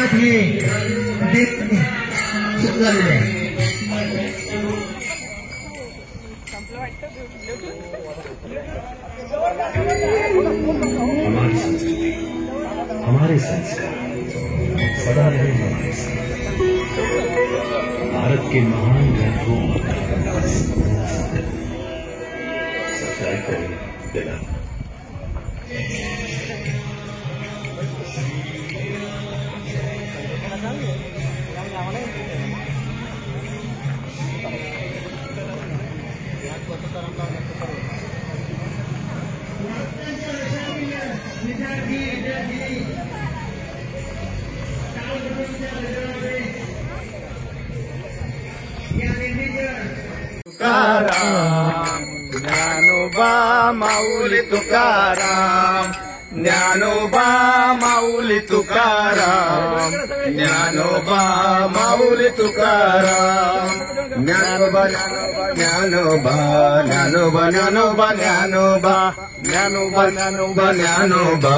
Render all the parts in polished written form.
किंमत ही झालेली आहे. हमारी संस्कृति, हमारे संस्कार सदा रहे हमारे साथ. भारत के महान ग्रंथों सब्सक्राइब करें बेल आइकन. तुकाराम ज्ञानोबा माऊली तुकाराम, ज्ञानोबा माऊली तुकाराम, ज्ञानोबा माऊली तुकाराम, ज्ञानोबा ज्ञानोबा ज्ञानोबा ज्ञानोबा ज्ञानोबा ज्ञानोबा ज्ञानोबा ज्ञानोबा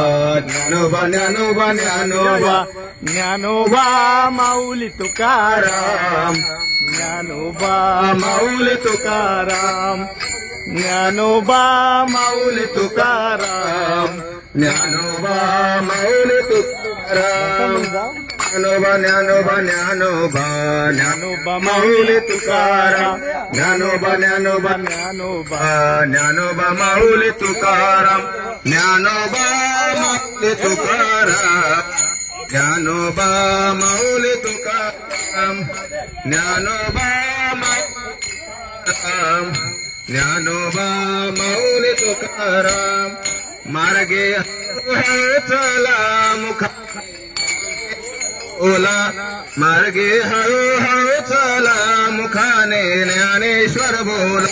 ज्ञानोबा ज्ञानोबा ज्ञानोबा ज्ञानोबा माऊली तुकाराम, ज्ञानोबा माऊली तुकाराम, ज्ञानोबा माऊली तुकाराम, ज्ञानोबा माऊली तुकाराम, ज्ञानोबा ज्ञानोबा ज्ञानोबा ज्ञानोबा माऊली तुकाराम, ज्ञानोबा ज्ञानोबा ज्ञानोबा ज्ञानोबा माऊली तुकाराम, ज्ञानोबा माऊली तुकाराम, ज्ञानोबा माऊली तुकाराम, ज्ञानोबा ज्ञानोबा माऊली तुकाराम. मार्गे हळूहळू चला मुखा बोला, मार्गे हळूहळू चला मुखाने ज्ञानेश्वर बोला,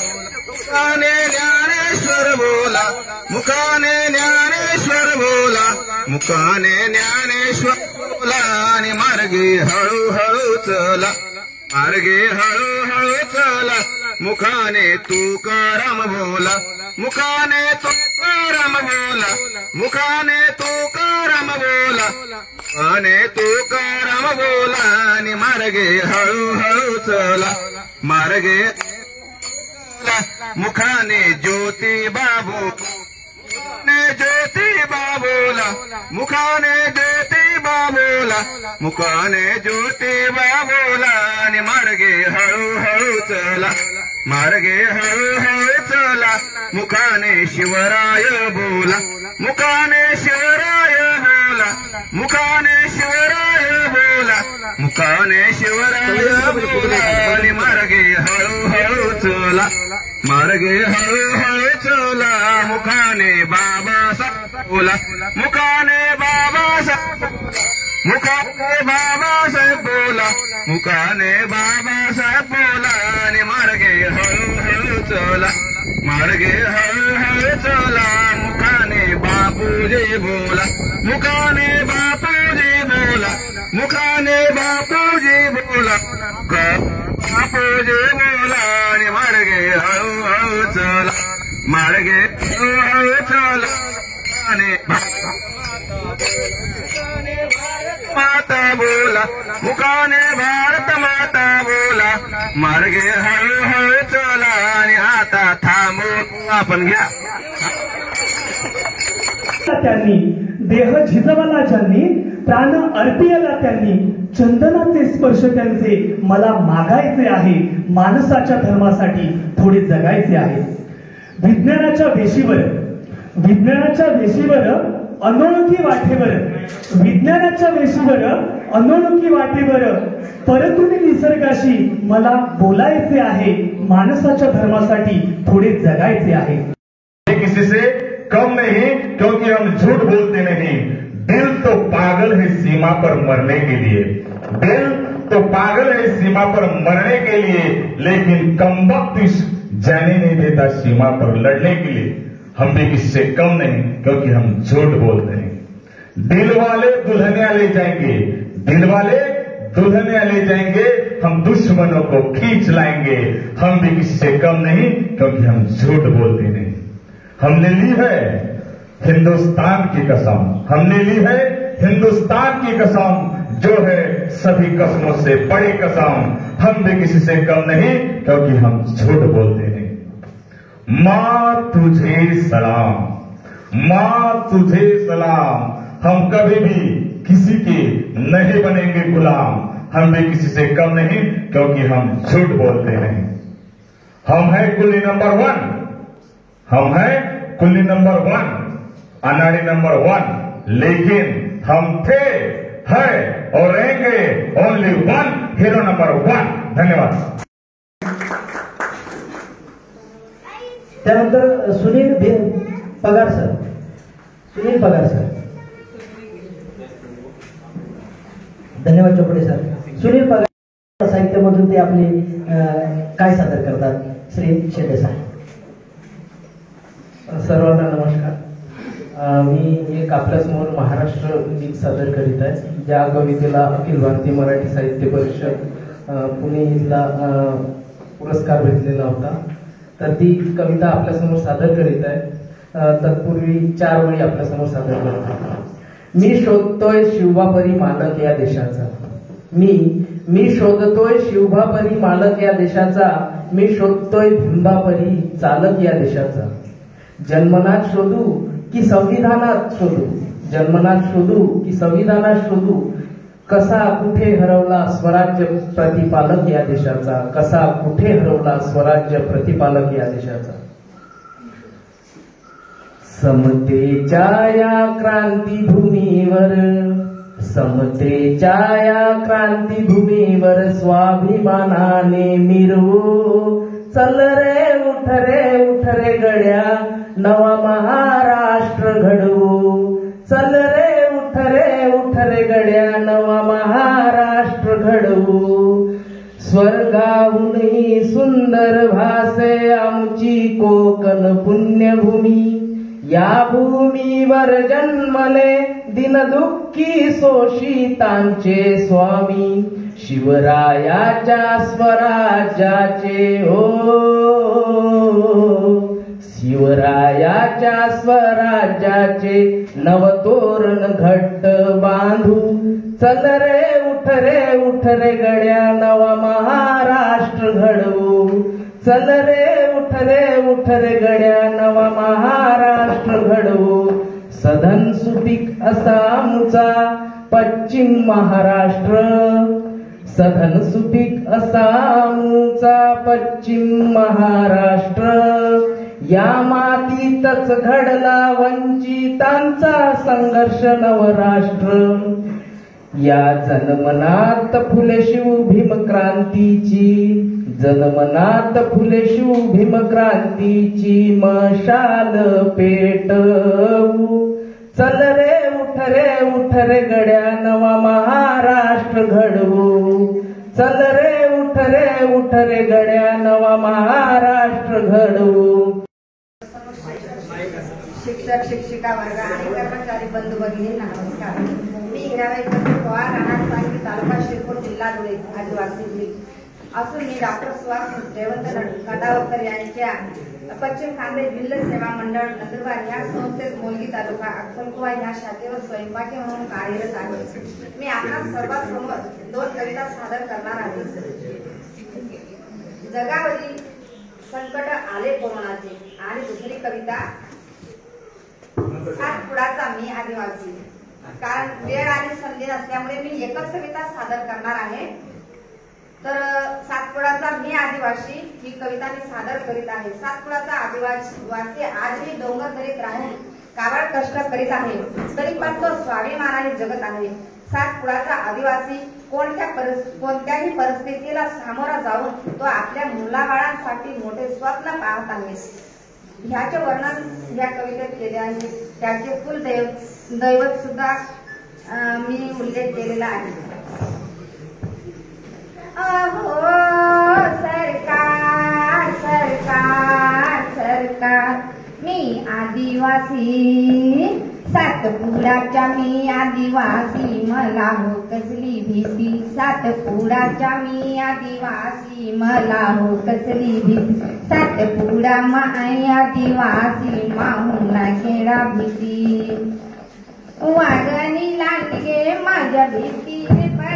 मुखाने ज्ञानेश्वर बोला, मुखाने ज्ञानेश्वर बोला, मुखाने ज्ञानेश्वर बोला. आणि मार्गे हळूहळू चला, मार्गे हळूहळू चला मुखाने तुकाराम बोला, मुखाने तुकाराम बोला, मुखाने तुकाराम बोला, मुखाने तुकाराम बोला. आणि मार्गे हळूहळू चला, मार्गे मुखाने ज्योतिबा बोला, ज्योतिबा बोला, मुखाने ज्योतिबा बोला, मुखाने ज्योतिबा बोला. आणि मार्गे हळूहळू चला, मार्गे हळूहळू चला मुखाने शिवराय बोला, मुखाने शिवराय बोला, मुखाने शिवराय बोला, मुखाने शिवराय बोला. आणि मार्गे हळूहळू चला, मार्गे हळूहळू चला मुखाने बाबासाहेब बोला, मुखाने बाबासाहेब, मुखाने बाबासाहेब बोला, मुखाने बाबासाहेब बोला. आणि मार्गे हळूहळू चला, मार्गे हळूहळू चला मुखाने बापूजी बोला, मुखाने बापूजी बोला, मुखाने बापूजी बोला, बापूजी बोला. आणि मार्गे हळूहळू चला, मार्गे हळूहळू चला आणि माता बोला, मुखाने भारत माता बोला, मार्गे हळूहळू चला. आणि आता थांबून आपण घ्या. त्यांनी देह झिजवला, ज्यांनी प्राण अर्पियला, त्यांनी चंदनाचे स्पर्श त्यांचे मला मागायचे आहे. माणसाच्या धर्मासाठी थोडे जगायचे आहे. विज्ञानाच्या वेशीवर अनोळखी वाटेवर, विज्ञानाच्या वेशीवर अनोळखी वाटेवर परतून निसर्गाशी मला बोलायचे आहे. माणसाच्या धर्मासाठी थोडे जगायचे आहे. किसी से कम नहीं, क्योंकि हम झूठ बोलते नहीं. दिल तो पागल है सीमा पर मरने के लिए, दिल तो पागल है सीमा पर मरने के लिए, लेकिन कमबख्त जाने नहीं देता सीमा पर लड़ने के लिए. हम भी किससे कम नहीं, क्योंकि हम झूठ बोलते हैं. दिल वाले दुल्हनियां ले जाएंगे, दिल वाले दुल्हनियां ले जाएंगे, हम दुश्मनों को खींच लाएंगे. हम भी किससे कम नहीं, क्योंकि हम झूठ बोलते नहीं. हमने ली है हिंदुस्तान की कसम, हमने ली है हिंदुस्तान की कसम. जो है सभी कसमों से बड़ी कसम, हम भी किसी से कम नहीं क्योंकि हम झूठ बोलते हैं। माँ तुझे सलाम, माँ तुझे सलाम, हम कभी भी किसी के नहीं बनेंगे गुलाम, हम भी किसी से कम नहीं क्योंकि हम झूठ बोलते नहीं। हम है कुल्ली नंबर 1, हम है कुल्ली नंबर 1, अनाड़ी नंबर 1, लेकिन हम थे, है और रहेंगे ओनली 1, हीरो नंबर 1। धन्यवाद। त्यानंतर सुनील पगार सर, सुनील पगार सर। धन्यवाद चोपडे सर। सुनील पगार साहित्यामधून ते आपले काय सादर करतात श्री शेटे साहेब। सर्वांना नमस्कार। मी एक आपल्यासमोर महाराष्ट्र गीत सादर करीत आहे, ज्या कवितेला अखिल भारतीय मराठी साहित्य परिषद पुणे इथला पुरस्कार भेटलेला होता। तर ती कविता आपल्यासमोर सादर करीत आहे। तत्पूर्वी 4 ओळी आपल्यासमोर सादर करतो। मी शोधतोय शिवबापरी मालक या देशाचा, मी शोधतोय शिवबापरी मालक या देशाचा, मी शोधतोय भिंबापरी चालक या देशाचा। जन्मनाथ शोधू की संविधानात शोधू, जन्मनाथ शोधू की संविधानात शोधू, कसा कुठे हरवला स्वराज्य प्रतिपालक या देशाचा, कसा कुठे हरवला स्वराज्य प्रतिपालक या देशाचा। समतेच्या या क्रांतीभूमीवर, समतेच्या या क्रांतीभूमीवर स्वाभिमानाने मिरवू, चल रे उठ रे गड्या नवा महाराष्ट्र घडवू, चल रे उठ रे गड्या नवा महाराष्ट्र घडवू। स्वर्गाहूनही सुंदर भासे आमची कोकण पुण्यभूमी, या भूमीवर जन्मले दिनदुःखी शोषितांचे स्वामी, शिवरायाच्या स्वराज्याचे हो, शिवरायाच्या स्वराज्याचे नवतोरण घट्ट बांधू, चल रे उठ रे गड्या नवा महाराष्ट्र घडवू, चल रे उठ रे गड्या नवा महाराष्ट्र घडवू। सधन सुपीक असा आमचा पश्चिम महाराष्ट्र, सधन सुपीक असा आमचा पश्चिम महाराष्ट्र, या मातीतच घडला वंचितांचा संघर्ष नवराष्ट्र। या जन्मनात फुले शिव भीमक्रांतीची, जन्मनात फुले शिव भीमक्रांतीची मशाल पेटवू, चल रे उठ रे गड्या नवा महाराष्ट्र घडवू, चल रे उठ रे गड्या नवा महाराष्ट्र घडवू। शिक्षक शिक्षिका वर्ग आणि कर्मचारी बंधू भगिनींना नमस्कार। मी हिराबाई पवार, राहणार सांगली, तालुका शिरपूर, जिल्हा धुळे, आदिवासी असून मी डॉक्टर सुहास जयवंत गडावकर यांच्या पश्चिम खानदेश भिल्ल सेवा मंडळ नंदुरबार या संस्थेत मोलगी तालुका अक्कलकुवा या शाखेवर स्वयंपाकी म्हणून कार्यरत आहे। मी आपल्या सर्वांसमोर 2 कविता सादर करणार आहे। जगावरील संकट आले कोरोनाचे, आणि दुसरी कविता सातपुडाचा मी आदिवासी। कारण वेळ आणि संधी नसल्यामुळे मी एकच कविता सादर करणार आहे। तर सातपुडाचा मी आदिवासी ही कविता मी सादर करीत आहे। सातपुडाचा आदिवासी आजही डोंगर दरीत राहून काबाड कष्ट करीत आहे, तरी पण तो स्वाभिमानाने जगत आहे। सातपुडाचा आदिवासी कोणत्याही परिस्थितीला सामोरा जाऊन तो आपल्या मुलाबाळांसाठी मोठे स्वप्न पाहत आहे। ह्याचे वर्णन या कवितेत केले आहे। त्याचे कुल दैवत सुद्धा मी उल्लेख केलेला आहे। अहो सरकार सरकार सरकार, मी आदिवासी सातपुडाच्या मी आदिवासी, मला हो कसली भीती। सातपुडाच्या मी आदिवासी, मला हो कसली भीती। सातपुडा माय आदिवासी, माहुला खेळा भीती। वागणी लागली माझ्या भीती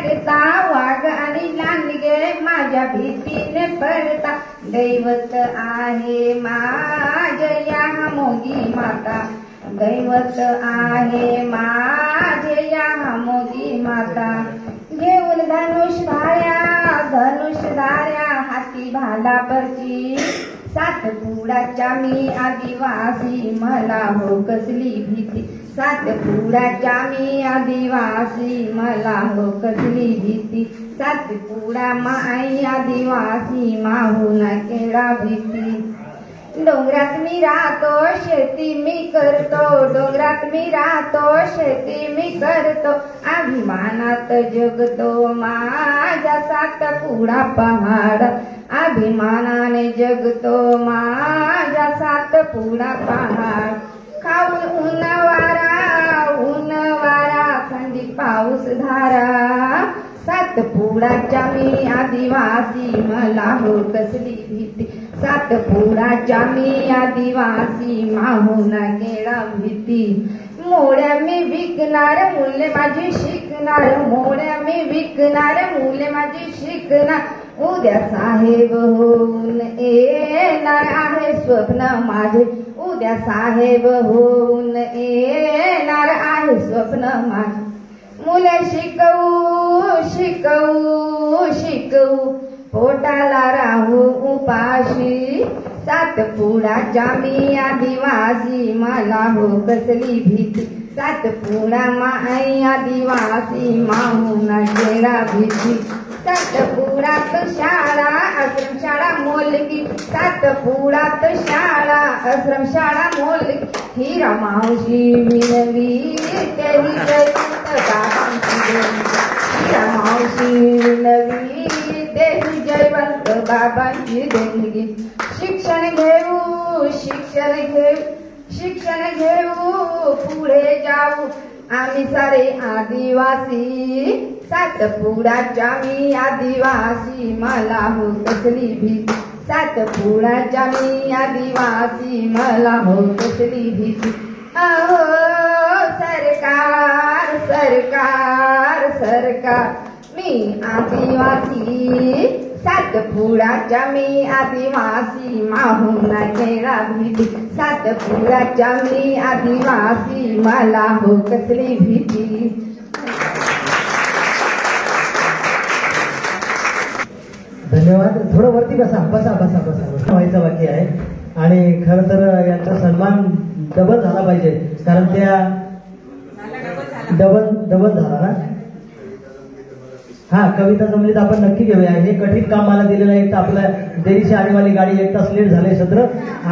लागता वाघ आणि लांडगे माझ्या भीतीने पडता दैवत आहे माझ्या या मोगी माता दैवत आहे माझे या मोगी माता घेऊन धनुष धाऱ्या हाती भाला परची सातपुडाच्या मी आदिवासी मला हो कसली भीती सातपुडाच्या मी आदिवासी मला हो कसली भीती सातपुडा माई आदिवासी माहून केळा भीती डोंगरात मी राहतो शेती मी करतो डोंगरात मी राहतो शेती मी करतो अभिमानात जगतो माझ्या सातपुडा पहाड अभिमानाने जगतो माझ्या सातपुडा पहाड खाऊन ऊन वारा थंडी पाऊस धारा सातपुडाच्या मी आदिवासी मला हो कसली भीती सातपुडाच्या मी आदिवासी माहून केळा भीती मोड्या मी विकणार मुले माझी शिकणार मोड्या मी विकणार मुले माझी शिकणार उद्या साहेब होऊन येणार आहे स्वप्न माझे उद्या साहेब होऊन येणार आहे स्वप्न माझे मुले शिकवू पोटाला राहू उपाशी सातपुडाच्या मी आदिवासी मला हो कसली भीती सातपुडा माई आदिवासी माहून केळा भीती सातपुडात शाळा आश्रमशाळा मोलकी सातपुडात शाळा आश्रमशाळा मोलकी हिरा मावशी विनवी तेही जयवंत बाबांची हिरा मावशी विनवी तेही जयवंत बाबांची देणगी शिक्षण घेऊ पुढे जाऊ आम्ही सारे आदिवासी सातपुडाच्या मी आदिवासी मला हो कसली भीती सातपुडाच्या मी आदिवासी मला हो कसली भीती अहो सरकार सरकार सरकार मी आदिवासी सातपुडाच्या मी आदिवासी माहून केळा भीती सातपुडाच्या मी आदिवासी मला हो कसली भीती धन्यवाद. थोडं वरती बसा व्हायचं बाकी आहे आणि खरं तर यांचा सन्मान डबल झाला पाहिजे कारण त्या डबल झाला ना. हा कविता जमलीत आपण नक्की घेऊया. हे कठीण काम मला दिलेलं आहे तर आपल्या देरीची आनेवाली गाडी 1 तास लेट झाले सत्र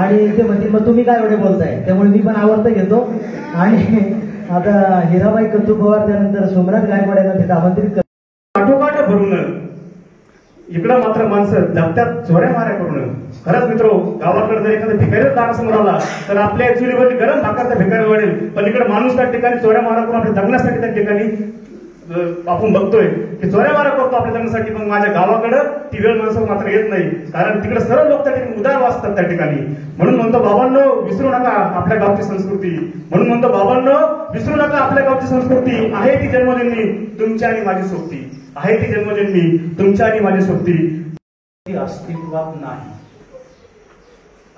आणि ते म्हणतील मग तुम्ही काय एवढे बोलताय त्यामुळे मी पण आवर्त घेतो आणि आता हिराबाई कंदू पवार त्यानंतर सोमनाथ गायकवाड यांना तिथे आमंत्रित करतो. काठोकाठ भरून इकडं मात्र माणसं दबत्यात चोऱ्या माऱ्या करून खरंच मित्र गावाकडे जर एखादा भिकारीच दारासमोर आला तर आपल्या चुलीवरती गरम भाकर त्या भिकारी वाढेल पलीकडे माणूस त्या ठिकाणी चोऱ्या मारा करून आपल्या जगण्यासाठी त्या ठिकाणी आपण बघतोय की चोऱ्या मारा करतो आपल्या जगण्यासाठी पण माझ्या गावाकडं ती वेळ माणसं मात्र येत नाही कारण तिकडे सर्व लोक त्या ठिकाणी उदार वाचतात त्या ठिकाणी म्हणून म्हणतो बाबांनो विसरू नका आपल्या गावची संस्कृती म्हणून म्हणतो बाबांनो विसरू नका आपल्या गावची संस्कृती आहे ती जन्मजन्मी तुमची आणि माझी सोबती आहे ती जन्मजन्मी तुमच्या आणि माझी सोबती ती अस्तित्वात नाही.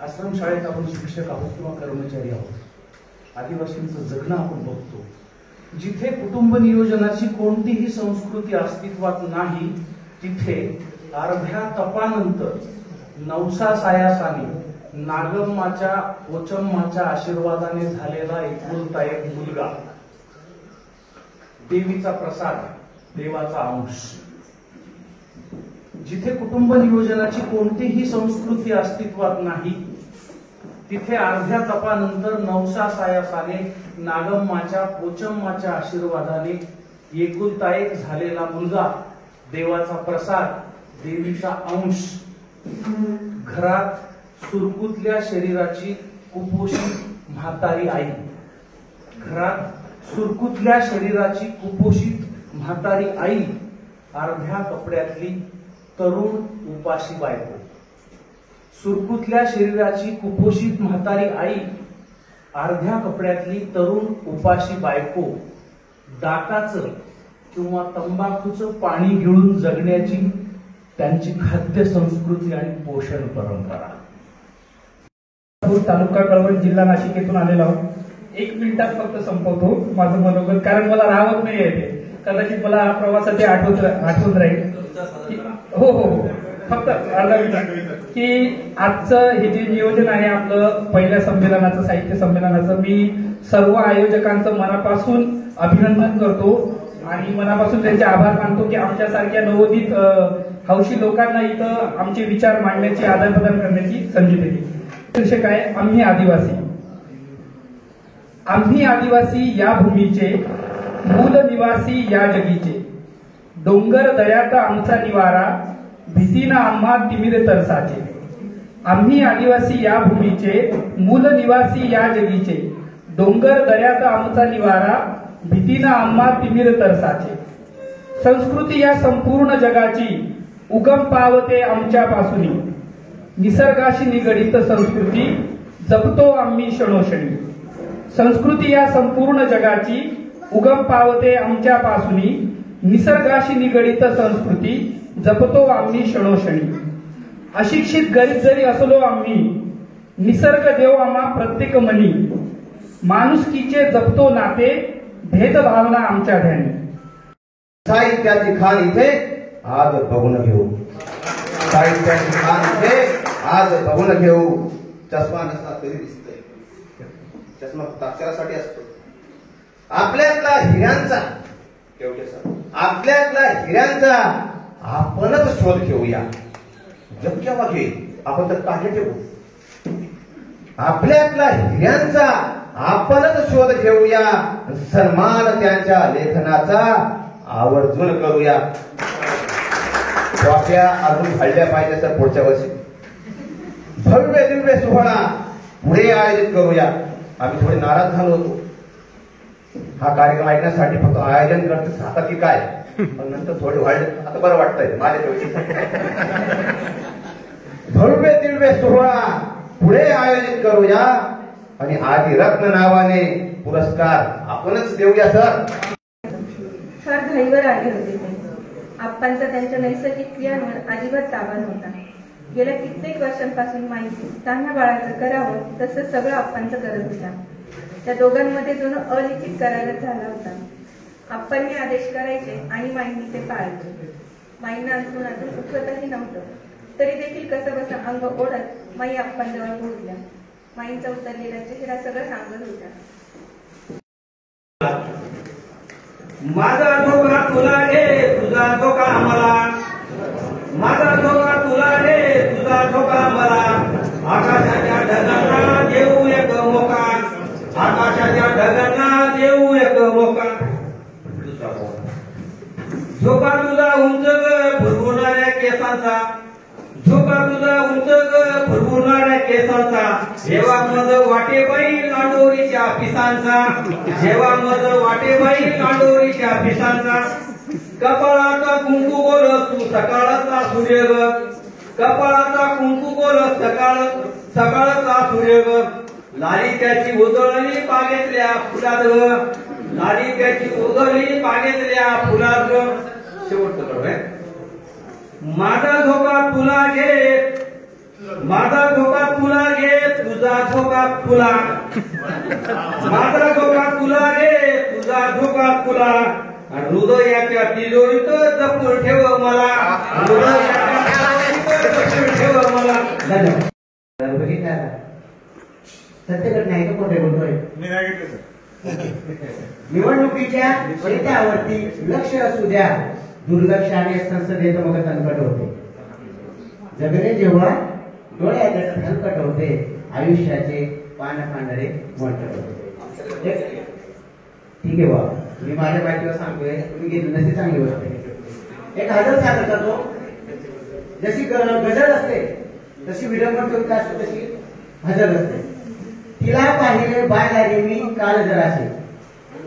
आश्रमशाळेत आपण शिक्षक आहोत किंवा कर्मचारी आहोत आदिवासींचं जगणं आपण बघतो जिथे कुटुंब नियोजनाची कोणतीही संस्कृती अस्तित्वात नाही तिथे अर्ध्या तपानंतर नवसा सायासाने नागम्माच्या पोचम्माच्या आशीर्वादाने झालेला एकुलता एक मुलगा देवीचा प्रसाद देवाचा अंश जिथे कुटुंब नियोजनाची कोणतीही संस्कृती अस्तित्वात नाही तिथे अर्ध्या तपानंतर नवसा सायासाने नागम्माच्या पोचम्माच्या आशीर्वादाने एकुलता एक झालेला मुलगा देवाचा प्रसाद देवीचा अंश घरात सुरकुतल्या शरीराची कुपोषित म्हातारी आई घरात सुरकुतल्या शरीराची कुपोषित म्हातारी आई अर्ध्या कपड्यातली तरुण उपाशी बायको सुरकुतल्या शरीराची कुपोषित म्हातारी आई अर्ध्या कपड्यातली तरुण उपाशी बायको दाताचं किंवा तंबाखूचं पाणी गिळून जगण्याची त्यांची खाद्य संस्कृती आणि पोषण परंपरा. तालुका कळवण, जिल्हा नाशिक येथून आलेलो आहोत. 1 मिनिटात फक्त संपवतो माझं मनोगत, कारण मला राहत नाही आहे ते. कदाचित मला प्रवासाचे आठवण राहील. हो हो हो, फक्त अर्धा मिनिट. की आजचं हे जे नियोजन आहे आपलं पहिल्या संमेलनाचं, साहित्य संमेलनाचं, मी सर्व आयोजकांचं मनापासून अभिनंदन करतो आणि मनापासून त्यांचे आभार मानतो की आमच्यासारख्या नवोदित हौशी लोकांना इथं आमचे विचार मांडण्याची, आदान प्रदान करण्याची संधी दिली. शीर्षक आहे आम्ही आदिवासी. आम्ही आदिवासी या भूमीचे, मूल निवासी या जगीचे. डोंगर दऱ्यात आमचा निवारा, भीतीनं आम्हा तिमिर तरसाचे. आम्ही आदिवासी या भूमीचे, मूल निवासी या जगीचे. डोंगर दऱ्यात आमचा निवारा, भीतीनं आम्हा तिमिर तरसाचे. संस्कृती या संपूर्ण जगाची, उगम पावते आमच्यापासून. निसर्गाशी निगडित संस्कृती, जपतो आम्ही क्षणोक्षणी. संस्कृती या संपूर्ण जगाची, उगम पावते आमच्यापासून. निसर्गाशी निगडित संस्कृती, जपतो आम्ही क्षणोक्षणी. अशिक्षित गरीब जरी असलो आम्ही, निसर्ग देव आम्हा प्रत्येक मनी. माणुसकीचे जपतो नाते, भेदभावना आमच्या ध्यानी. साहित्याची खाण इथे आज बघून घेऊ. साहित्याची खाण इथे आज बघून घेऊ. चष्मा नसला तरी दिसतोय. चष्मा फक्त अक्षरासाठी असतो. आपल्यातला हिऱ्यांचा, आपल्यातला हिऱ्यांचा आपणच शोध घेऊया. जग केव्हा घेईल आपण तर टाके ठेवू. आपल्यातला हिऱ्यांचा आपणच शोध घेऊया. सन्मान त्यांच्या लेखनाचा आवर्जून करूया. ट्रॉफ्या अजून घडल्या पाहिजे सर पुढच्या वर्षी. भव्य दिव्य सोहळा पुढे आयोजित करूया. आम्ही थोडे नाराज झालो होतो. हा कार्यक्रम ऐकण्यासाठी फक्त आयोजन करते आता की काय, पण नंतर थोडे वाढले. आता बरं वाटतंय माझ्या. भव्य दिव्य सोहळा पुढे आयोजित करूया आणि आदी रत्न नावाने पुरस्कार आपणच देऊया सर. फार घाईवर आले होते ते. आप्पांचा त्यांच्या नैसर्गिक क्रियांवर अजिबात ताबा नव्हता. गेल्या कित्येक वर्षांपासून माहिती तान्हा बाळाचं करावं तसं सगळं आप्पांचं करत होता. त्या दोघांमध्ये जणू अलिखित करारच झाला होता. आप्पांनी आदेश करायचे आणि माईंनी ते पाळायचे. माईंना अंतरुणातून उठवतही नव्हतं, तरी देखील कसं बसं अंग ओढत माई आप्पांजवळ पोहोचल्या. माईंचा उतरलेला चेहरा सगळं सांगत होता. माझा झोका तुला घे, तुझा झोका मला. माझा झोका तुला घे, तुझा झोका मला. आकाशाच्या ढगांना देऊ एक मोका. आकाशाच्या ढगांना देऊ एक मोका. झोका तुझा उंच ग फुरफुरणाऱ्या केसांचा. झोका तुझा उंच ग फुरफुरणाऱ्या केसांचा. जेव्हा मज वाटे बाई लांडोरीच्या पिसांचा. जेव्हा मज वाटे बाई लांडोरीच्या पिसांचा. कपाळाचा कुंकू गोल तू सकाळचा सूर्य ग. कपाळाचा कुंकू गोल सकाळचा सूर्य ग. लाली त्याची उधळली बागेतल्या फुलात ग. लाली त्याची उधळली बागेतल्या फुलात ग. शेवटचं कडवं आहे. माझा झोका तुला घे, माझा झोका तुला घे, तुझा झोका तुला. माझा झोका तुला घे, तुझा झोका तुला. हृदयाच्या तिजोरीत जपून ठेव मला. हृदयाच्या जपून ठेव मला. धन्यवाद. सत्य घटना आहे का कोठे बोलतोय? मी नाही घेतलं सर. निवडणुकीच्या नेत्यावरती लक्ष असू द्या. दुर्लक्षाने संसदेत मग संकट होते. जगणे जेव्हा डोळ्यात संकट होते. आयुष्याचे पान पांढरे मोठे होते. ठीक आहे बाबा, मी माझ्या माहितीवर सांगतोय. तुम्ही घेतली नसते चांगली गोष्ट आहे. एक हजर सादर करतो. जशी गजर असते तशी विडंबन कविता असते, तशी हजर असते. तिला पाहिले बाजारी मी काल जरासे.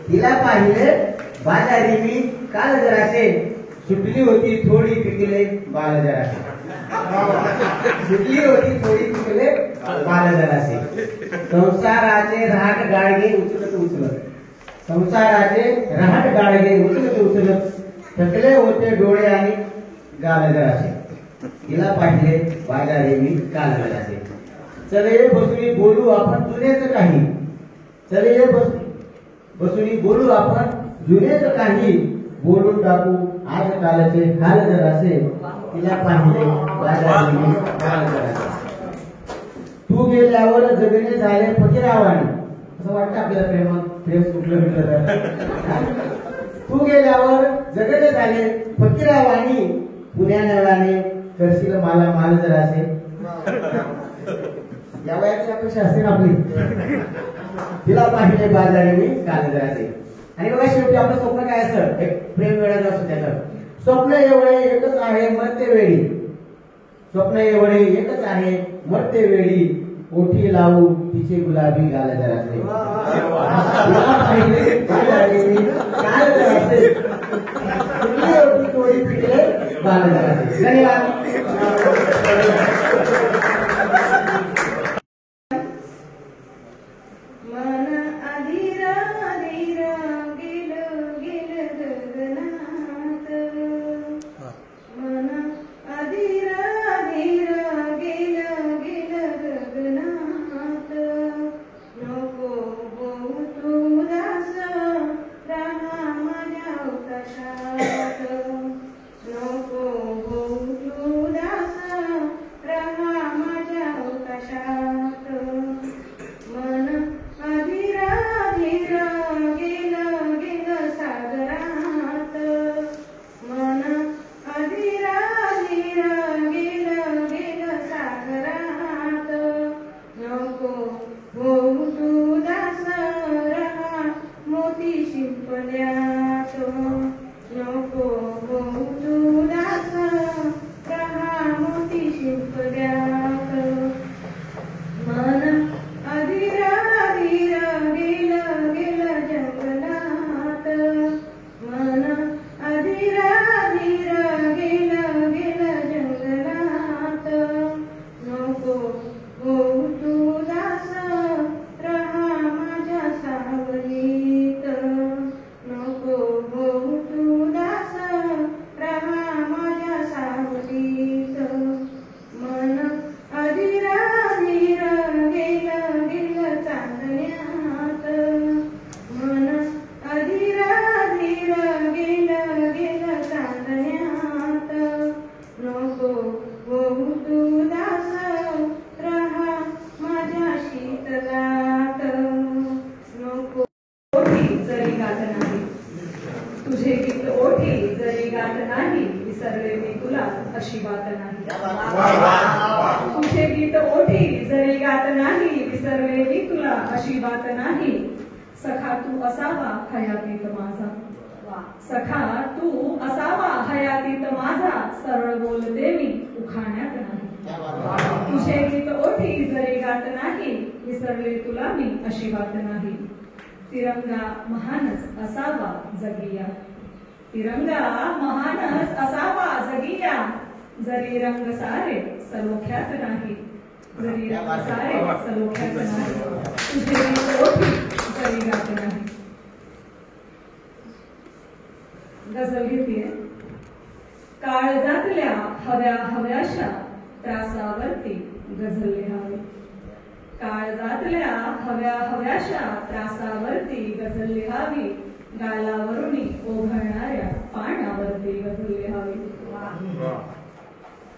तिला पाहिले बाजारी मी काल जरासे. सुटली होती थोडी पिकले बाल जरासे. सुटली होती थोडी पिकले बाल जरासे. संसाराचे रहाट गाडगे उचलत उचलत. संसाराचे रहाट गाडगे उचलत उचलत थकले होते डोळे आणि गाल जरासे, तिला पाहिले बाजारे मी काल जरासे. चले बसुनी बोलू आपण जुनेच काही, चले बसुनी बोलू आपण जुनेच काही, बोलून टाकू आज कालचे हाल जरासे, तिला पाहिले बाजारे मी काल जरासे. तू गेल्यावर जगणे झाले फकीरावाने, असं वाटतं आपल्याला प्रेम कुठलं भेटलं. तू गेल्यावर जगणे झाले फकीरावानी, पुण्या नव्याने करशील मला माल जरासे. या वयाची अपेक्षा असते ना आपली. तिला पाहिले बाजारी मी काल जरासे. आणि बघा शेवटी आपलं स्वप्न काय असतं, एक प्रेम वेळाचं असतं त्याचं. स्वप्न एवढे एकच आहे मरते वेळी, स्वप्न एवढे एकच आहे मरते वेळी, ओठी लावू तिचे गुलाबी गाल जरासे. तिला पाहिले बाजारी मी काल जरासे, कुठली ओठी तोडी पिटले बाल जरासे. धन्यवाद. सखा तू असावा हयातीत माझा, सरळ बोलते मी उखाण्यात नाही. तुझे गीत ओठी जरी गात नाही, विसरले तुला मी अशी बात नाही. तिरंगा महानच असावा जगिया, तिरंगा महानच असावा जगिया, जरी रंग सारे सलोख्यात नाही, जरी रंग सारे सलोख्यात नाही. तुझे गीत ओठी जरी गात नाही. गजल घेतीये. काळजातल्या हव्या हव्याशा त्रासावरती गझल लिहावी, काळजातल्या हव्या हव्याशा त्रासावरती गझल लिहावी, गालावरून ओघळणाऱ्या पाण्यावरती गझल लिहावी.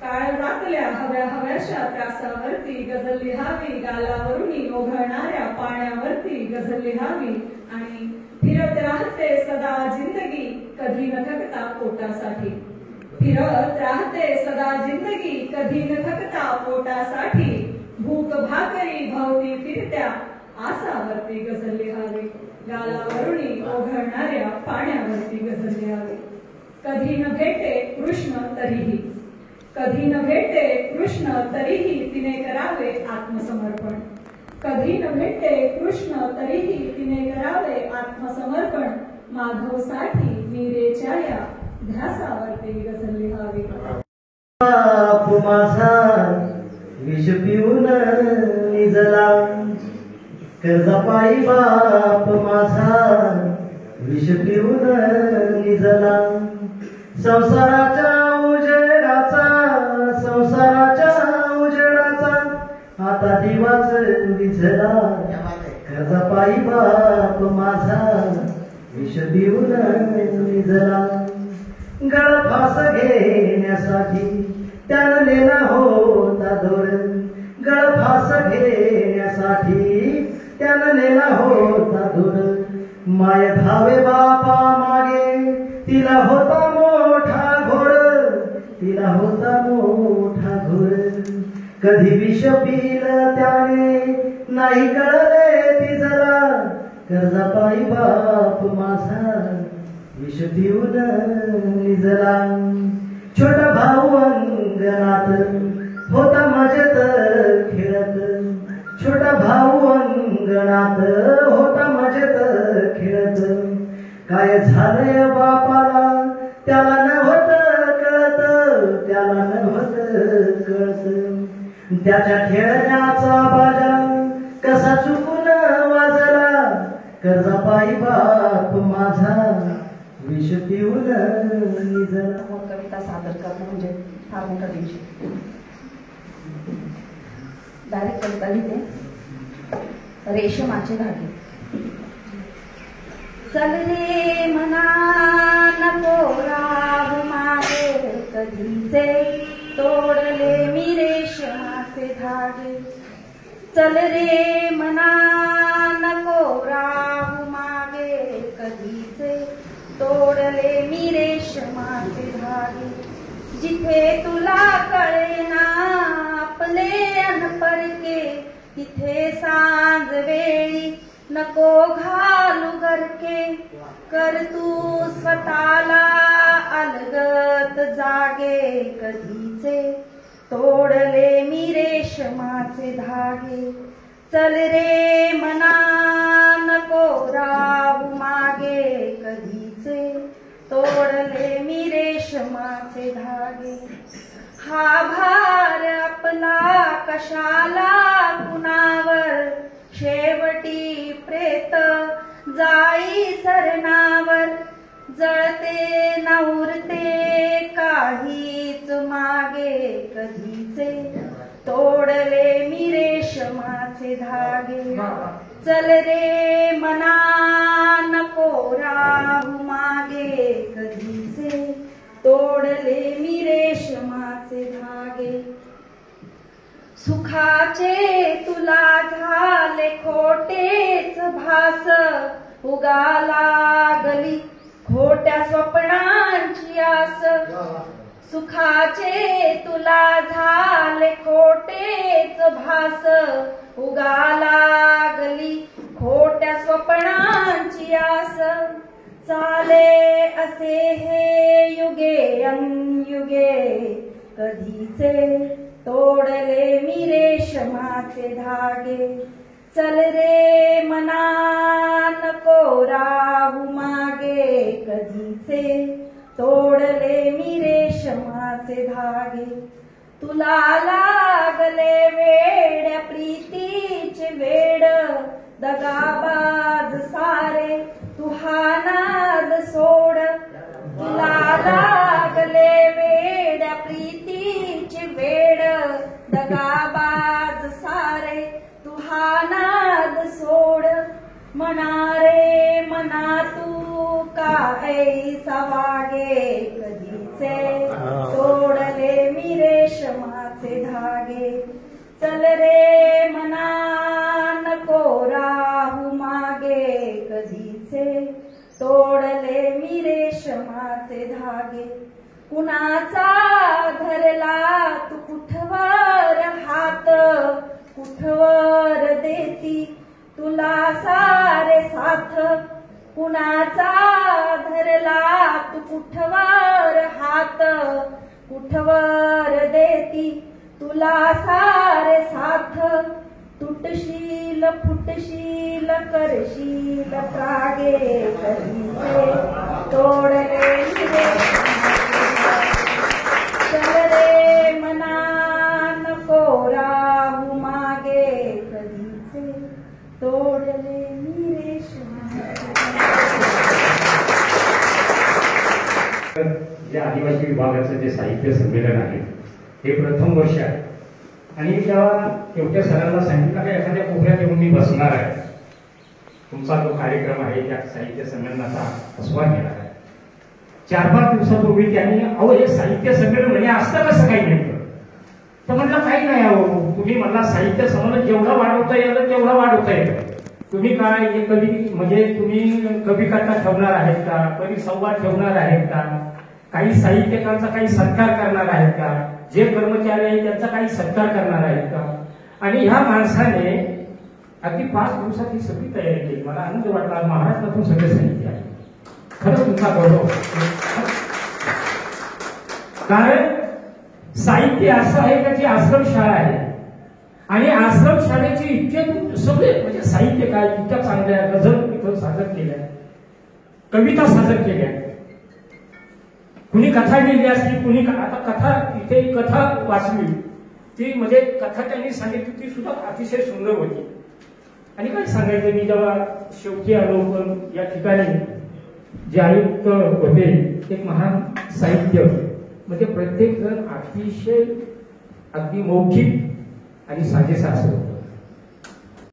काळजातल्या हव्या हव्याशा त्रासावरती गझल लिहावी, गालावरून ओघळणाऱ्या पाण्यावरती गझल लिहावी. आणि फिरत राहते सदा जिंदगी कधी न थकता पोटासाठी, फिरत राहते सदा जिंदगी कधी न थकता पोटासाठी, भूक भाकरी भवती फिरत्या आसावरती गझल लिहावी, गालावरून ओघळणाऱ्या पाण्यावरती गझल लिहावी. कधी न भेटे कृष्ण तरीही, कधी न भेटे कृष्ण तरीही तिने करावे आत्मसमर्पण, कधी न भेटे कृष्ण तरीही तिने करावे आत्मसमर्पण. माधवसाठी मीरेच्या या ध्यासावरती गझल लिहावी. बाप माझा विष पिऊन निजला, कर्जपायी बाप माझा विष पिऊन निजला, संसाराच्या उजेडाचा आता दिवाच विझला कर्जपायी बाप माझा विष देऊन निजला गळफास घेण्यासाठी त्यानं नेला होता दोर गळफास घेण्यासाठी त्यानं नेला होता दोर माय धावे बापा मागे तिला होता मोठा घोर कधी विष पिल त्याने नाही कळले तिजला कर्जपायी बाप माझा विष पिऊन निजला छोटा भाऊ अंगणात होता मजेत खेळत छोटा भाऊ अंगणात होता मजेत खेळत काय झालंय बापाला त्याला नव्हतं कळत त्याच्या खेळण्याचा बाजा कसा चुकून वाजला कर्जपायी बाप माझा विष पिऊन निजला. कविता सादर करणं म्हणजे फार मोठा दिवशी. डायरेक्ट कविता लिहिते. रेशमाचे धागे. चल रे मना नको राहू मागे कधीचे तोडले मी रेशमाचे धागे. चल रे मना नको राहू मागे कधीचे तोडले मी रेशमाचे धागे. जिथे तुला कळेना आपले अनपरके तिथे सांज वेळी नको घालू गरके. कर तू स्वतःला अलगत जागे कधीचे तोडले मी रेशमाचे धागे. चल रे मना नको राहू मागे कधीचे तोडले मी रेशमाचे धागे. हा भार आपला कशाला कुणावर शेवटी प्रेत जाई सरणावर. जळते न उरते काहीच मागे कधीचे तोडले मी रेशमाचे धागे. चल रे मना नको राहू मागे कधीचे तोडले मी रेशमाचे धागे. सुखाचे तुला झाले खोटेच भास उगा लागली खोट्या स्वप्नांची आस. सुखाचे तुला झाले खोटेच भास उगा लागली खोट्या स्वप्नांची आस. चाले असे हे युगे अनयुगे कधीचे तोडले मी रेशमाचे धागे. चल रे मना नको राहू मागे कधीचे तोडले मी रेशमाचे धागे. तुला लागले वेड्या प्रीतीचे वेड दगाबाज सारे तू हा नाद सोड. तुला लागले वेड्या प्रीतीचे वेड दगाबाज सारे तू हा नाद सोड. म्हणा रे मना तू ऐसा वागे कधीचे तोडले मी रेशमाचे धागे. चल रे मना नको राहू मागे कधीचे तोडले मी रेशमाचे धागे. कुणाचा धरला तू कुठवर हात कुठवर देती तुला सारे साथ. कुणाचा धरला तू कुठवर हात कुठवर देती तुला सारे साथ. तुटशील फुटशील करशील प्रागे कधीचे तोडले मी चल रे मना नको राहू मागे कधीचे तोडले मी रेशमाचे. या आदिवासी विभागाचं जे साहित्य संमेलन आहे हे प्रथम वर्ष आहे आणि जेव्हा केवट्या सरांना सांगितलं की एखाद्या कोपऱ्यात येऊन मी बसणार आहे, तुमचा जो कार्यक्रम आहे त्या साहित्य संमेलनाचा आस्वाद घेणार आहे. 4-5 दिवसापूर्वी त्यांनी अहो हे साहित्य संमेलन म्हणजे असतं कसं काही नेमकं, तर म्हटलं काही नाही अहो, तुम्ही म्हणला साहित्य संमेलन जेवढं वाढवता येतं तेवढं वाढवता येतं. तुम्ही काय हे कधी म्हणजे तुम्ही कविकथा ठेवणार आहेत का, परिसंवाद ठेवणार आहेत का, काही साहित्यकांचा काही सत्कार करणार आहेत का, जे कर्मचारी आहेत त्यांचा काही सत्कार करणार आहेत का. आणि ह्या माणसाने अगदी 5 दिवसात ही सगळी तयारी केली. मला आनंद वाटला, महाराष्ट्रातून सगळे साहित्य आहे. खरंच तुमचा गौरव. कारण साहित्य असं आहे का जी आश्रमशाळा आहे आणि आश्रमशाळेची इतके सगळे म्हणजे साहित्य काय इतक्या चांगल्या गझल इथं सादर केल्या, कविता सादर केल्या, कुणी कथा लिहिली असली, कुणी आता कथा इथे कथा वाचली ती म्हणजे कथा त्यांनी सांगितली ती सुद्धा अतिशय सुंदर होती. आणि काय सांगायचं, मी जेव्हा शेवटी आलो पण या ठिकाणी जे आयुक्त होते एक महान साहित्य म्हणजे प्रत्येक जण अतिशय अगदी मौखिक आणि साजेसा असतो.